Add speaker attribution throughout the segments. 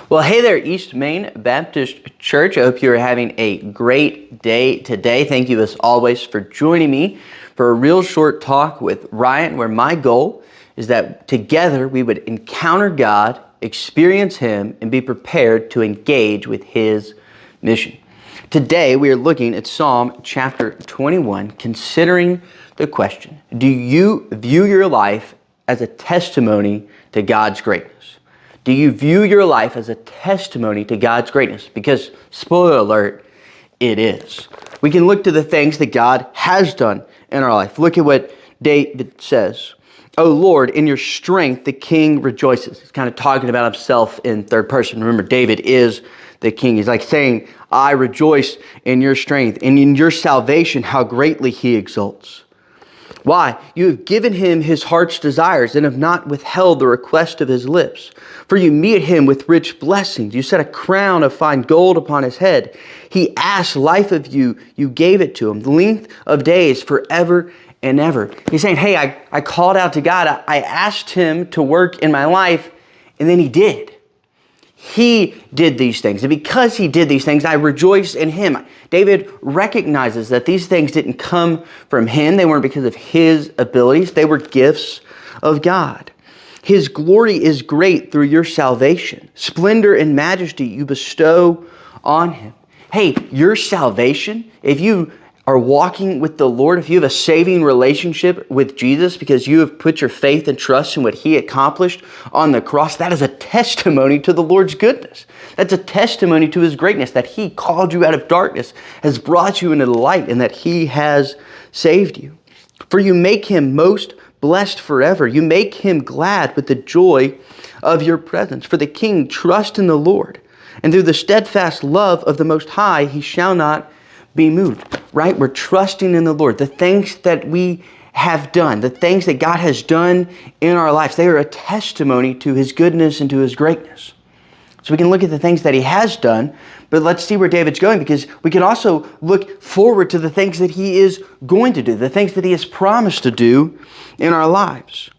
Speaker 1: Well, hey there, East Main Baptist Church. I hope you are having a great day today. Thank you, as always, for joining me for a real short talk with Ryan, where my goal is that together we would encounter God, experience Him, and be prepared to engage with His mission. Today, we are looking at Psalm chapter 21, considering the question, do you view your life as a testimony to God's greatness? Do you view your life as a testimony to God's greatness? Because, spoiler alert, it is. We can look to the things that God has done in our life. Look at what David says. "O Lord, in your strength the king rejoices." He's kind of talking about himself in third person. Remember, David is the king. He's like saying, I rejoice in your strength, and in your salvation how greatly he exults. Why? You have given him his heart's desires and have not withheld the request of his lips. For you meet him with rich blessings. You set a crown of fine gold upon his head. He asked life of you. You gave it to him. The length of days forever and ever. He's saying, hey, I called out to God. I asked him to work in my life, and then he did. He did these things. And because he did these things, I rejoice in him. David recognizes that these things didn't come from him. They weren't because of his abilities. They were gifts of God. His glory is great through your salvation. Splendor and majesty you bestow on him. Hey, your salvation, if you are walking with the Lord, if you have a saving relationship with Jesus because you have put your faith and trust in what he accomplished on the cross, that is a testimony to the Lord's goodness. That's a testimony to his greatness, that he called you out of darkness, has brought you into the light, and that he has saved you. For you make him most blessed forever. You make him glad with the joy of your presence. For the king trusts in the Lord, and through the steadfast love of the Most High, he shall not be moved, right? We're trusting in the Lord. The things that we have done, the things that God has done in our lives, they are a testimony to his goodness and to his greatness. So we can look at the things that he has done, but let's see where David's going, because we can also look forward to the things that he is going to do, the things that he has promised to do in our lives.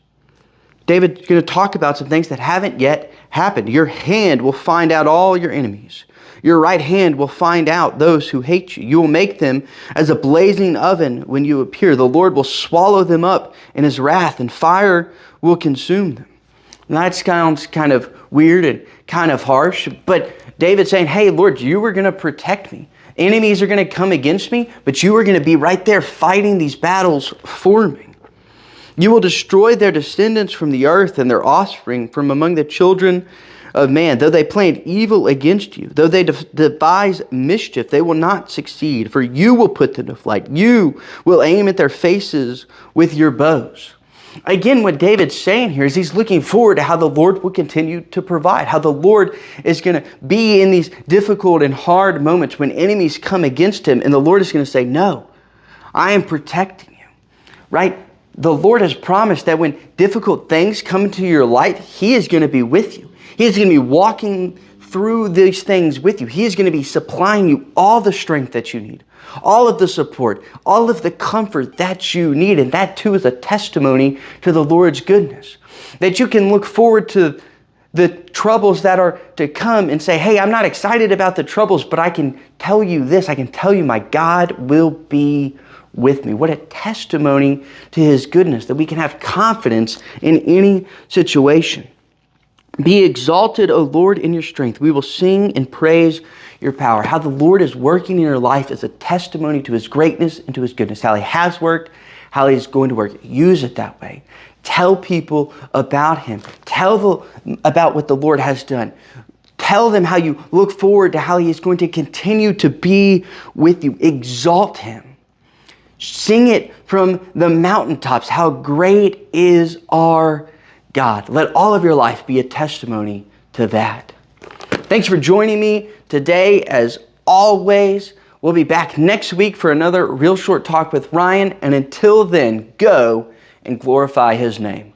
Speaker 1: David's going to talk about some things that haven't yet happened. Your hand will find out all your enemies. Your right hand will find out those who hate you. You will make them as a blazing oven when you appear. The Lord will swallow them up in his wrath, and fire will consume them. Now that sounds kind of weird and kind of harsh, but David's saying, hey, Lord, you are going to protect me. Enemies are going to come against me, but you are going to be right there fighting these battles for me. You will destroy their descendants from the earth and their offspring from among the children of man. Though they plan evil against you, though they devise mischief, they will not succeed, for you will put them to flight. You will aim at their faces with your bows. Again, what David's saying here is he's looking forward to how the Lord will continue to provide, how the Lord is going to be in these difficult and hard moments when enemies come against him, and the Lord is going to say, no, I am protecting you, right? The Lord has promised that when difficult things come into your life, he is going to be with you. He is going to be walking through these things with you. He is going to be supplying you all the strength that you need, all of the support, all of the comfort that you need. And that too is a testimony to the Lord's goodness. That you can look forward to the troubles that are to come and say, hey, I'm not excited about the troubles, but I can tell you this. I can tell you my God will be with me. What a testimony to his goodness, that we can have confidence in any situation. Be exalted, O Lord, in your strength. We will sing and praise your power. How the Lord is working in your life is a testimony to his greatness and to his goodness. How he has worked, how he's going to work. Use it that way. Tell people about him. Tell them about what the Lord has done. Tell them how you look forward to how he is going to continue to be with you. Exalt him. Sing it from the mountaintops. How great is our God. Let all of your life be a testimony to that. Thanks for joining me today. As always, we'll be back next week for another real short talk with Ryan. And until then, go and glorify his name.